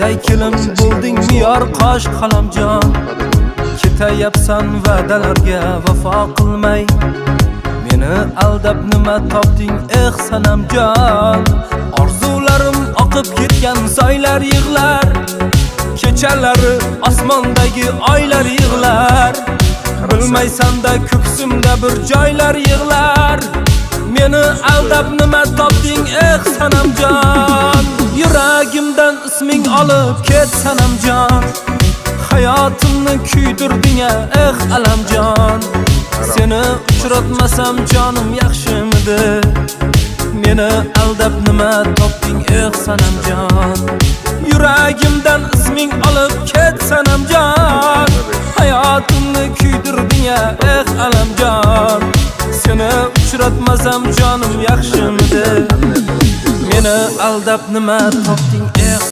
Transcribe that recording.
Oyday kelim bo'ldingmi yor qosh qalamjon. Ketayapsan va'dalarga vafo qilmay. Meni aldab nima topding sanamjon. Orzularim oqib ketgan soylar yig'lar. Kechalari osmondagi oylar yig'lar. Bilmaysan-da ko'ksimda bir joylar yig'lar. Meni aldab nima topding sanamjon. Yuragimdan isming olib ket sanamjon. Hayotimni kuydirding alamjon. Seni uchratmasam jonim yaxshimidi. Meni aldab nima topding sanamjon. Yuragimdan isming olib ket sanamjon. Hayotimni kuydirding alamjon. Seni uchratmasam jonim yaxshimidi. Meni aldab nima topding